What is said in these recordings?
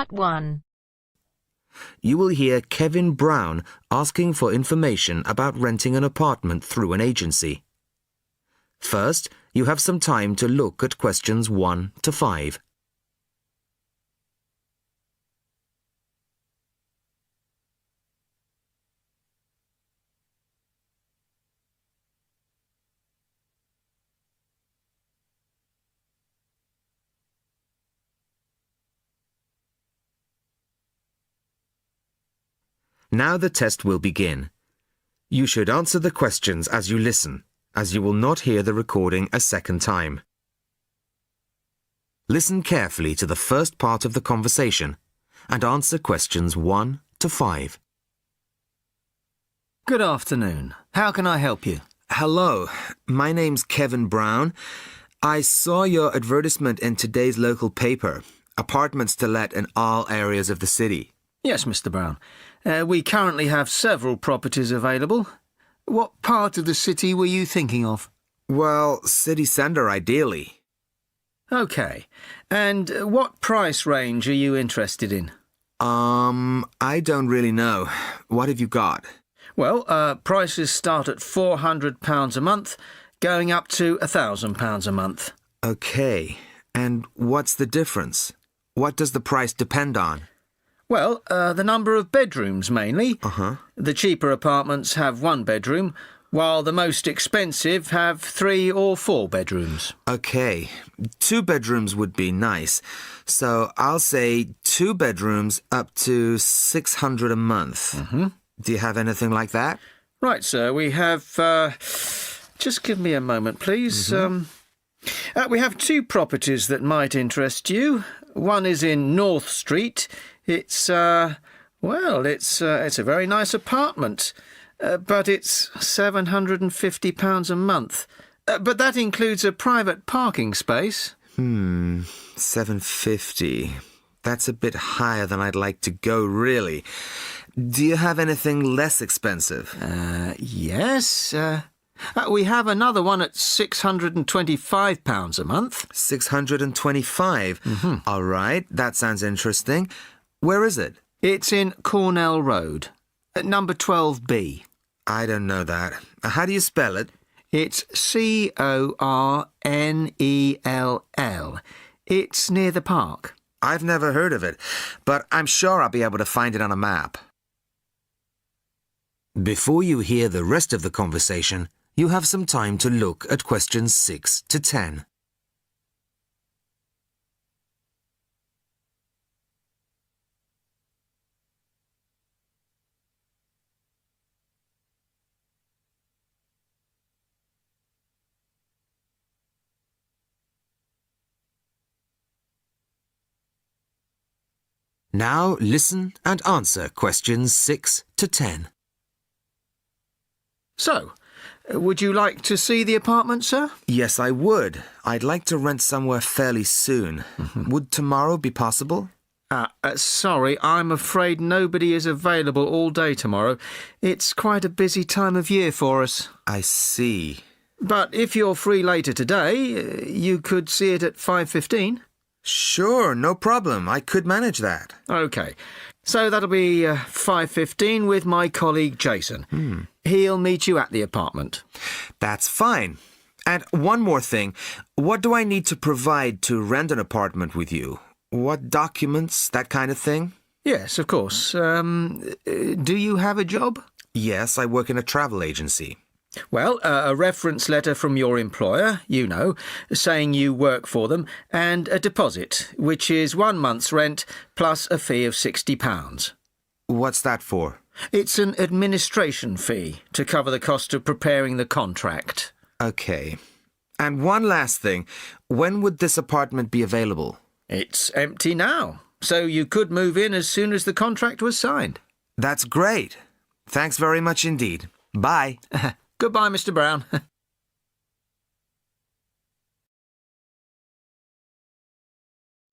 Part 1. You will hear Kevin Brown asking for information about renting an apartment through an agency. First, you have some time to look at questions 1 to 5. Now the test will begin. You should answer the questions as you listen, as you will not hear the recording a second time. Listen carefully to the first part of the conversation and answer questions 1 to 5. Good afternoon. How can I help you? Hello, my name's Kevin Brown. I saw your advertisement in today's local paper, apartments to let in all areas of the city. Yes, Mr. Brown. We currently have several properties available. What part of the city were you thinking of? Well, city centre ideally. OK. And what price range are you interested in? I don't really know. What have you got? Well, prices start at £400 a month, going up to £1,000 a month. OK. And what's the difference? What does the price depend on? Well, the number of bedrooms mainly. The cheaper apartments have 1 bedroom, while the most expensive have 3 or 4 bedrooms. OK. 2 bedrooms would be nice. So I'll say 2 bedrooms up to £600 a month. Do you have anything like that? Right, sir. We have... just give me a moment, please. We have 2 properties that might interest you. One is in North Street. It's a very nice apartment, but it's £750 a month. But that includes a private parking space. £750. That's a bit higher than I'd like to go, really. Do you have anything less expensive? Yes. We have another one at £625 a month. £625? All right, that sounds interesting. Where is it? It's in Cornell Road, at number 12B. I don't know that. How do you spell it? It's Cornell. It's near the park. I've never heard of it, but I'm sure I'll be able to find it on a map. Before you hear the rest of the conversation, you have some time to look at questions 6 to 10. Now listen and answer questions 6 to 10. So, would you like to see the apartment, sir? Yes, I would. I'd like to rent somewhere fairly soon. Would tomorrow be possible? Sorry, I'm afraid nobody is available all day tomorrow. It's quite a busy time of year for us. I see. But if you're free later today, you could see it at 5:15. Sure, no problem. I could manage that. OK. So that'll be 5:15 with my colleague Jason. He'll meet you at the apartment. That's fine. And one more thing. What do I need to provide to rent an apartment with you? What documents, that kind of thing? Yes, of course. Do you have a job? Yes, I work in a travel agency. Well, a reference letter from your employer, saying you work for them, and a deposit, which is 1 month's rent plus a fee of £60. What's that for? It's an administration fee to cover the cost of preparing the contract. OK. And one last thing. When would this apartment be available? It's empty now, so you could move in as soon as the contract was signed. That's great. Thanks very much indeed. Bye. Goodbye, Mr. Brown.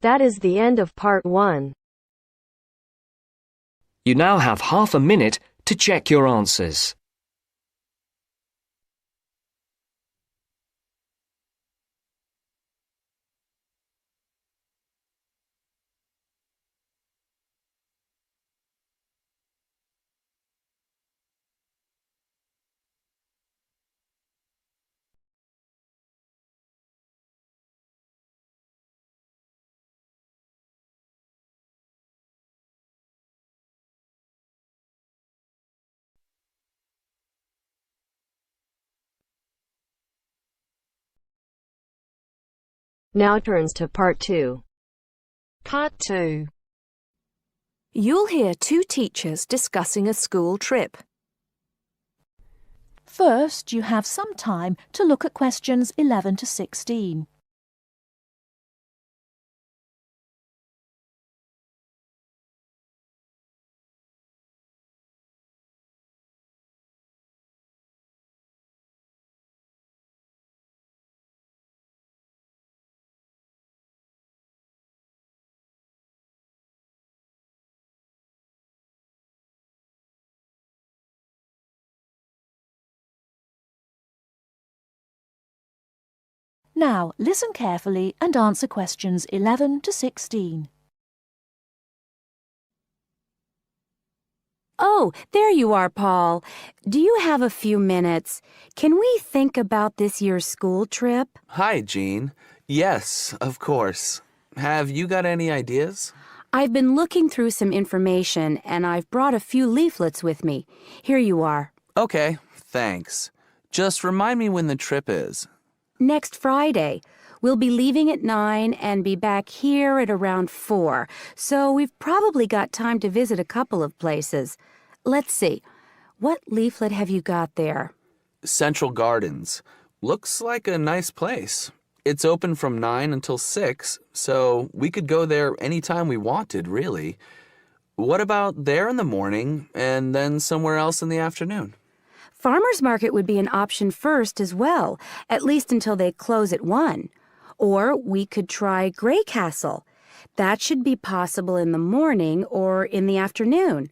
That is the end of part 1. You now have half a minute to check your answers. Now turns to Part 2. Part 2. You'll hear two teachers discussing a school trip. First, you have some time to look at questions 11 to 16. Now, listen carefully and answer questions 11 to 16. Oh, there you are, Paul. Do you have a few minutes? Can we think about this year's school trip? Hi, Jean. Yes, of course. Have you got any ideas? I've been looking through some information, and I've brought a few leaflets with me. Here you are. Okay, thanks. Just remind me when the trip is. Next Friday. We'll be leaving at 9 and be back here at around 4, so we've probably got time to visit a couple of places. Let's see. What leaflet have you got there? Central Gardens. Looks like a nice place. It's open from 9 until 6, so we could go there anytime we wanted, really. What about there in the morning and then somewhere else in the afternoon? Farmers Market would be an option first as well, at least until they close at 1. Or we could try Grey Castle. That should be possible in the morning or in the afternoon.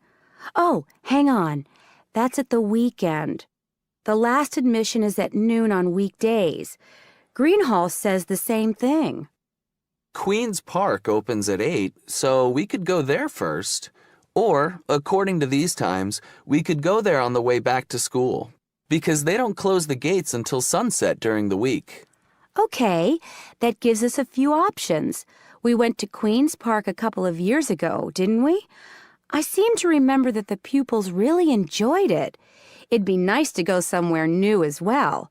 Oh, hang on. That's at the weekend. The last admission is at noon on weekdays. Greenhall says the same thing. Queen's Park opens at 8, so we could go there first. Or, according to these times, we could go there on the way back to school, because they don't close the gates until sunset during the week. Okay, that gives us a few options. We went to Queen's Park a couple of years ago, didn't we? I seem to remember that the pupils really enjoyed it. It'd be nice to go somewhere new as well.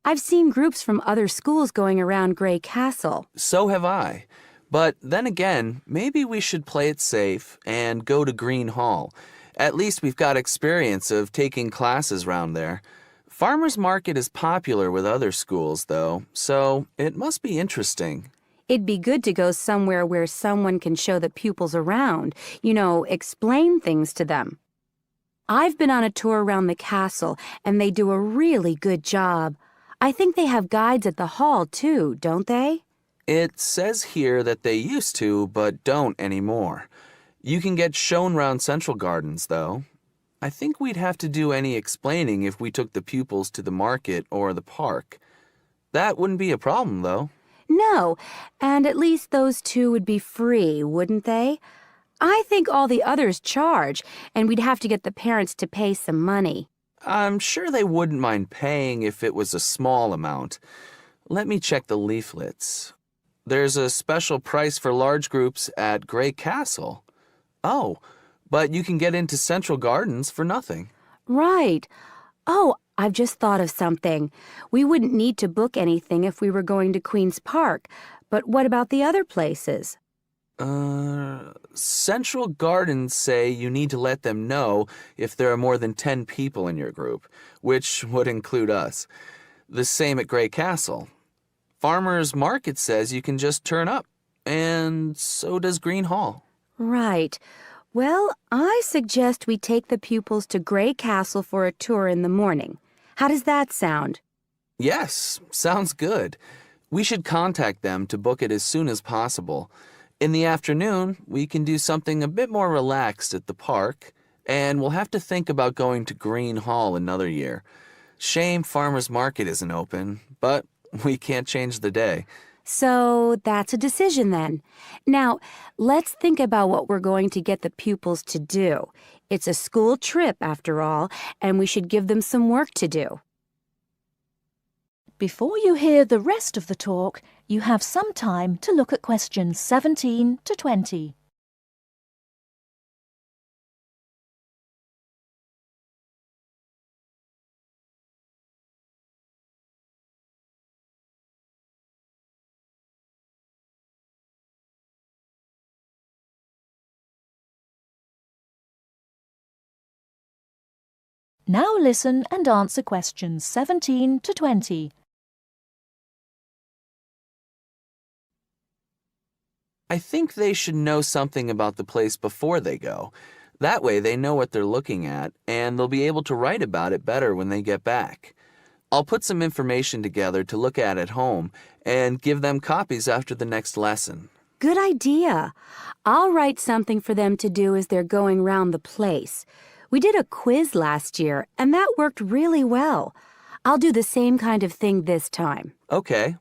I've seen groups from other schools going around Grey Castle. So have I. But then again, maybe we should play it safe and go to Green Hall. At least we've got experience of taking classes round there. Farmers Market is popular with other schools, though, so it must be interesting. It'd be good to go somewhere where someone can show the pupils around, explain things to them. I've been on a tour around the castle, and they do a really good job. I think they have guides at the hall, too, don't they? It says here that they used to, but don't anymore. You can get shown round Central Gardens, though. I think we'd have to do any explaining if we took the pupils to the market or the park. That wouldn't be a problem, though. No, and at least those two would be free, wouldn't they? I think all the others charge, and we'd have to get the parents to pay some money. I'm sure they wouldn't mind paying if it was a small amount. Let me check the leaflets. There's a special price for large groups at Grey Castle. Oh, but you can get into Central Gardens for nothing. Right. Oh, I've just thought of something. We wouldn't need to book anything if we were going to Queen's Park, but what about the other places? Central Gardens say you need to let them know if there are more than 10 people in your group, which would include us. The same at Grey Castle. Farmers Market says you can just turn up, and so does Green Hall. Right. Well, I suggest we take the pupils to Grey Castle for a tour in the morning. How does that sound? Yes, sounds good. We should contact them to book it as soon as possible. In the afternoon, we can do something a bit more relaxed at the park, and we'll have to think about going to Green Hall another year. Shame Farmers Market isn't open, but we can't change the day. So that's a decision then. Now, let's think about what we're going to get the pupils to do. It's a school trip, after all, and we should give them some work to do. Before you hear the rest of the talk, you have some time to look at questions 17 to 20. Now listen and answer questions 17 to 20. I think they should know something about the place before they go. That way they know what they're looking at, and they'll be able to write about it better when they get back. I'll put some information together to look at home and give them copies after the next lesson. Good idea. I'll write something for them to do as they're going round the place. We did a quiz last year, and that worked really well. I'll do the same kind of thing this time. Okay.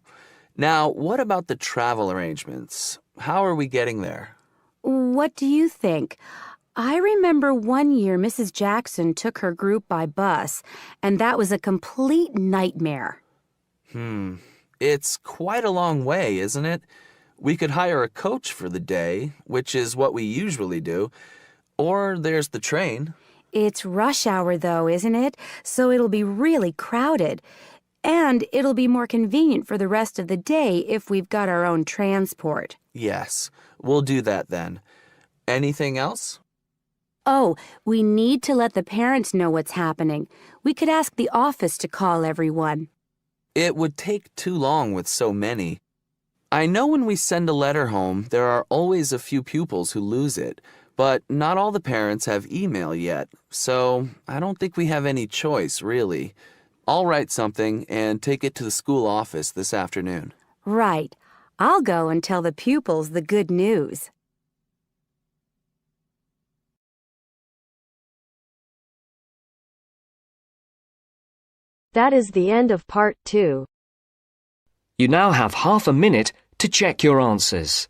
Now, what about the travel arrangements? How are we getting there? What do you think? I remember one year Mrs. Jackson took her group by bus, and that was a complete nightmare. It's quite a long way, isn't it? We could hire a coach for the day, which is what we usually do, or there's the train. It's rush hour, though, isn't it? So it'll be really crowded. And it'll be more convenient for the rest of the day if we've got our own transport. Yes, we'll do that then. Anything else? Oh, we need to let the parents know what's happening. We could ask the office to call everyone. It would take too long with so many. I know when we send a letter home, there are always a few pupils who lose it, but not all the parents have email yet, so I don't think we have any choice, really. I'll write something and take it to the school office this afternoon. Right. I'll go and tell the pupils the good news. That is the end of part 2. You now have half a minute to check your answers.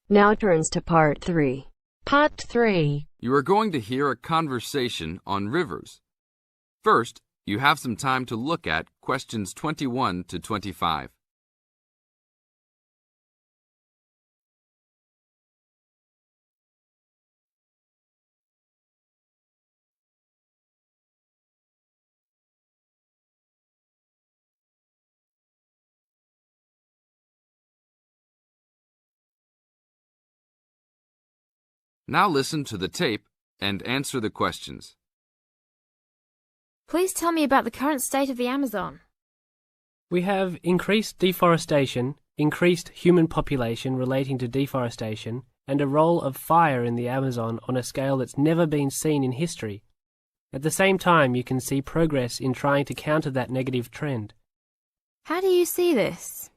Now turns to part 3. Part 3. You are going to hear a conversation on rivers. First, you have some time to look at questions 21 to 25. Now listen to the tape and answer the questions. Please tell me about the current state of the Amazon. We have increased deforestation, increased human population relating to deforestation, and a role of fire in the Amazon on a scale that's never been seen in history. At the same time, you can see progress in trying to counter that negative trend. How do you see this?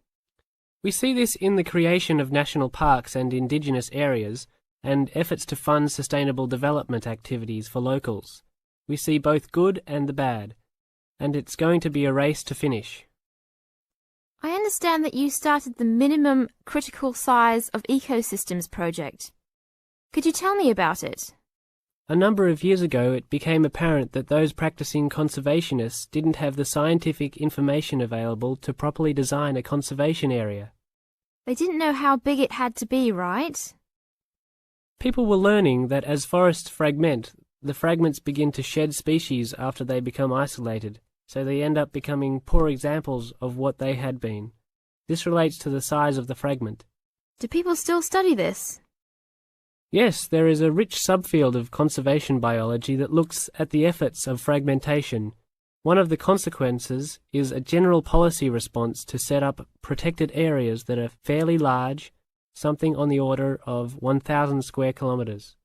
We see this in the creation of national parks and indigenous areas, and efforts to fund sustainable development activities for locals. We see both good and the bad, and it's going to be a race to finish. I understand that you started the Minimum Critical Size of Ecosystems project. Could you tell me about it? A number of years ago, it became apparent that those practicing conservationists didn't have the scientific information available to properly design a conservation area. They didn't know how big it had to be, right? People were learning that as forests fragment, the fragments begin to shed species after they become isolated, so they end up becoming poor examples of what they had been. This relates to the size of the fragment. Do people still study this? Yes, there is a rich subfield of conservation biology that looks at the efforts of fragmentation. One of the consequences is a general policy response to set up protected areas that are fairly large, something on the order of 1,000 square kilometres.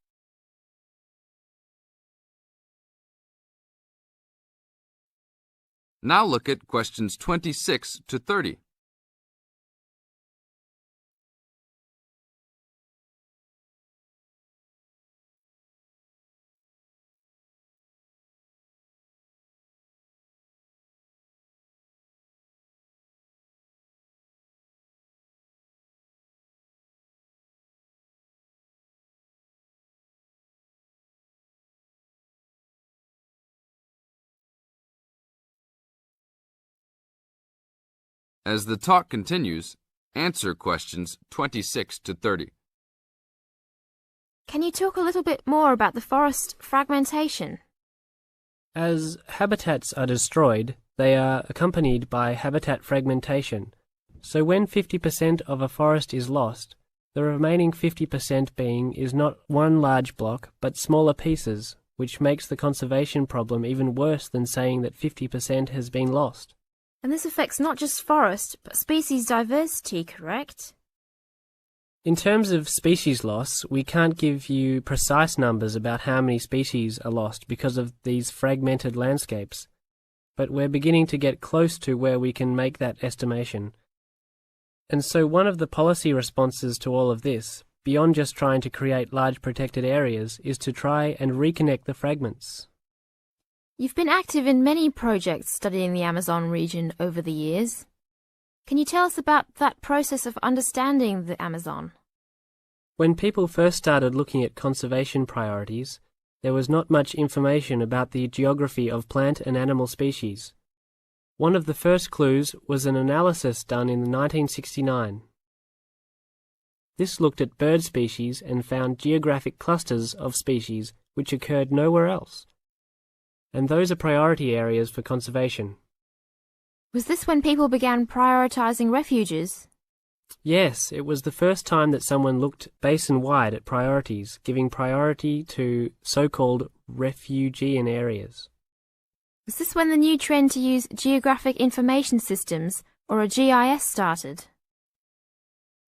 Now look at questions 26 to 30. As the talk continues, answer questions 26 to 30. Can you talk a little bit more about the forest fragmentation? As habitats are destroyed, they are accompanied by habitat fragmentation. So when 50% of a forest is lost, the remaining 50% being is not one large block, but smaller pieces, which makes the conservation problem even worse than saying that 50% has been lost. And this affects not just forest, but species diversity, correct? In terms of species loss, we can't give you precise numbers about how many species are lost because of these fragmented landscapes, but we're beginning to get close to where we can make that estimation. And so one of the policy responses to all of this, beyond just trying to create large protected areas, is to try and reconnect the fragments. You've been active in many projects studying the Amazon region over the years. Can you tell us about that process of understanding the Amazon? When people first started looking at conservation priorities, there was not much information about the geography of plant and animal species. One of the first clues was an analysis done in 1969. This looked at bird species and found geographic clusters of species which occurred nowhere else. And those are priority areas for conservation. Was this when people began prioritizing refuges? Yes, it was the first time that someone looked basin-wide at priorities, giving priority to so-called refugean areas. Was this when the new trend to use geographic information systems, or a GIS, started?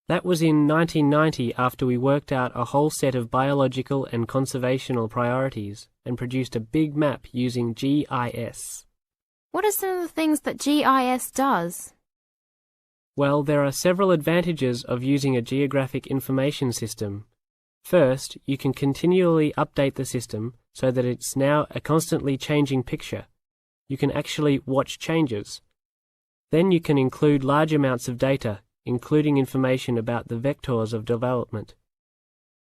That was in 1990 after we worked out a whole set of biological and conservational priorities and produced a big map using GIS. What are some of the things that GIS does? Well, there are several advantages of using a geographic information system. First, you can continually update the system so that it's now a constantly changing picture. You can actually watch changes. Then you can include large amounts of data, including information about the vectors of development.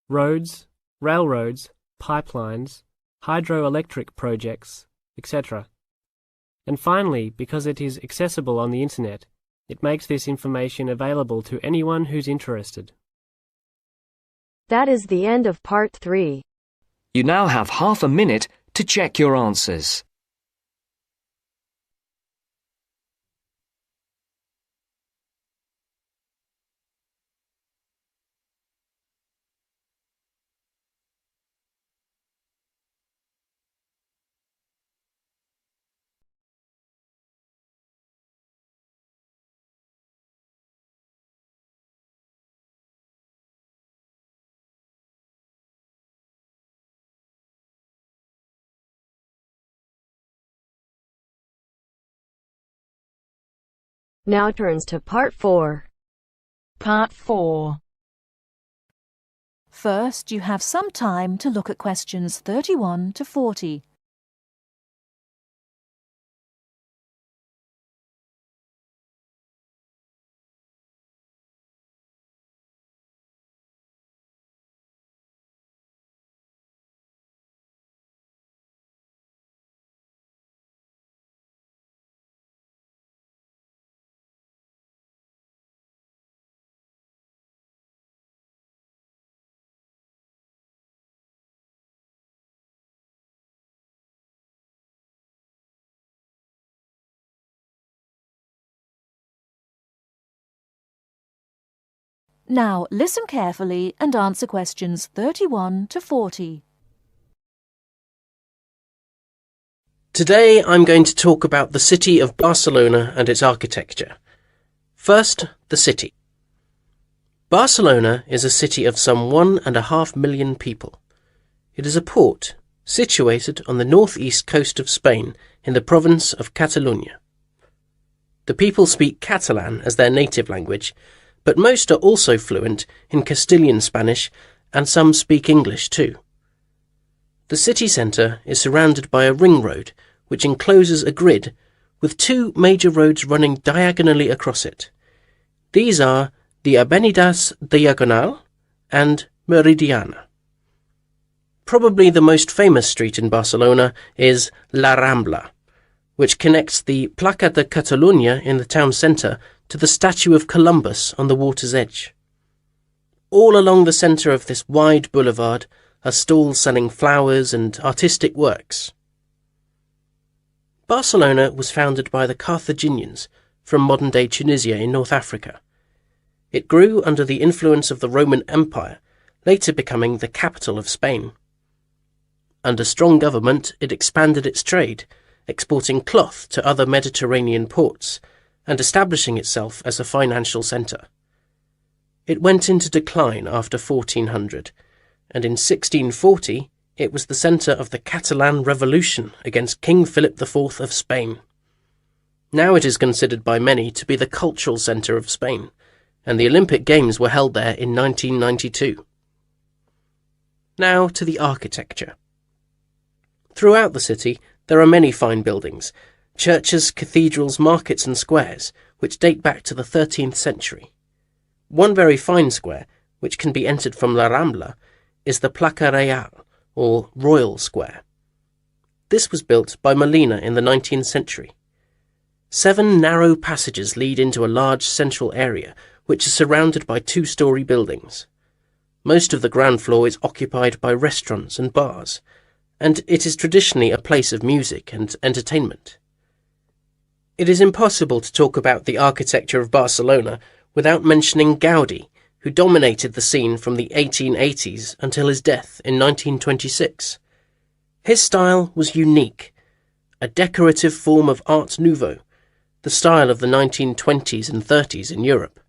Roads, railroads, pipelines, hydroelectric projects, etc. And finally, because it is accessible on the internet, it makes this information available to anyone who's interested. That is the end of part 3. You now have half a minute to check your answers. Now turns to part 4. Part 4. First, you have some time to look at questions 31 to 40. Now, listen carefully and answer questions 31 to 40. Today I'm going to talk about the city of Barcelona and its architecture. First, the city. Barcelona is a city of some 1.5 million people. It is a port situated on the northeast coast of Spain in the province of Catalonia. The people speak Catalan as their native language, but most are also fluent in Castilian Spanish, and some speak English too. The city centre is surrounded by a ring road which encloses a grid with 2 major roads running diagonally across it. These are the Avenidas Diagonal and Meridiana. Probably the most famous street in Barcelona is La Rambla, which connects the Plaça de Catalunya in the town centre to the statue of Columbus on the water's edge. All along the centre of this wide boulevard are stalls selling flowers and artistic works. Barcelona was founded by the Carthaginians from modern-day Tunisia in North Africa. It grew under the influence of the Roman Empire, later becoming the capital of Spain. Under strong government, it expanded its trade, exporting cloth to other Mediterranean ports and establishing itself as a financial centre. It went into decline after 1400, and in 1640 it was the centre of the Catalan Revolution against King Philip IV of Spain. Now it is considered by many to be the cultural centre of Spain, and the Olympic Games were held there in 1992. Now to the architecture. Throughout the city there are many fine buildings, churches, cathedrals, markets and squares, which date back to the 13th century. One very fine square, which can be entered from La Rambla, is the Plaza Real, or Royal Square. This was built by Molina in the 19th century. 7 narrow passages lead into a large central area, which is surrounded by 2-storey buildings. Most of the ground floor is occupied by restaurants and bars, and it is traditionally a place of music and entertainment. It is impossible to talk about the architecture of Barcelona without mentioning Gaudí, who dominated the scene from the 1880s until his death in 1926. His style was unique, a decorative form of Art Nouveau, the style of the 1920s and 30s in Europe.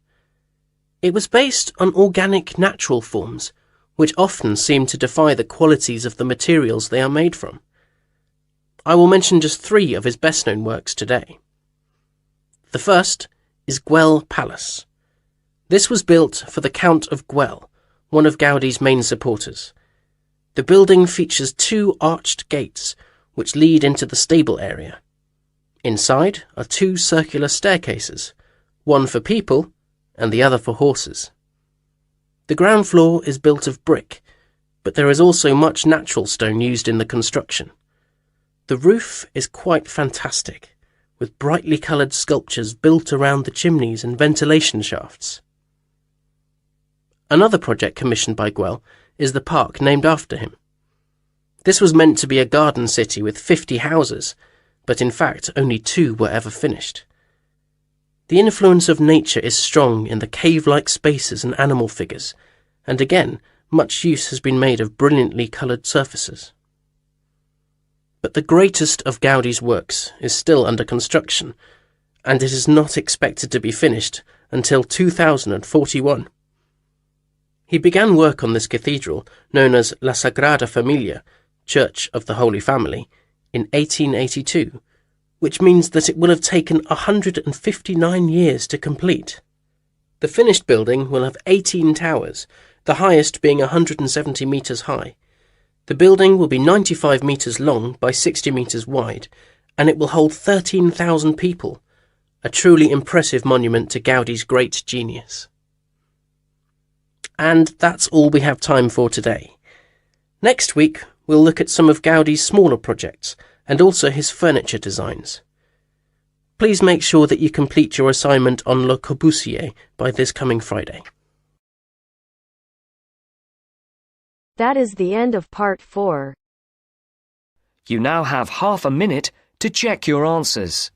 It was based on organic natural forms, which often seem to defy the qualities of the materials they are made from. I will mention just 3 of his best-known works today. The first is Güell Palace. This was built for the Count of Güell, one of Gaudí's main supporters. The building features 2 arched gates, which lead into the stable area. Inside are 2 circular staircases, one for people and the other for horses. The ground floor is built of brick, but there is also much natural stone used in the construction. The roof is quite fantastic, with brightly coloured sculptures built around the chimneys and ventilation shafts. Another project commissioned by Güell is the park named after him. This was meant to be a garden city with 50 houses, but in fact only 2 were ever finished. The influence of nature is strong in the cave-like spaces and animal figures, and again, much use has been made of brilliantly coloured surfaces. But the greatest of Gaudí's works is still under construction, and it is not expected to be finished until 2041. He began work on this cathedral, known as La Sagrada Familia, Church of the Holy Family, in 1882, which means that it will have taken 159 years to complete. The finished building will have 18 towers, the highest being 170 metres high. The building will be 95 metres long by 60 metres wide, and it will hold 13,000 people, a truly impressive monument to Gaudí's great genius. And that's all we have time for today. Next week, we'll look at some of Gaudí's smaller projects, and also his furniture designs. Please make sure that you complete your assignment on Le Corbusier by this coming Friday. That is the end of part 4. You now have half a minute to check your answers.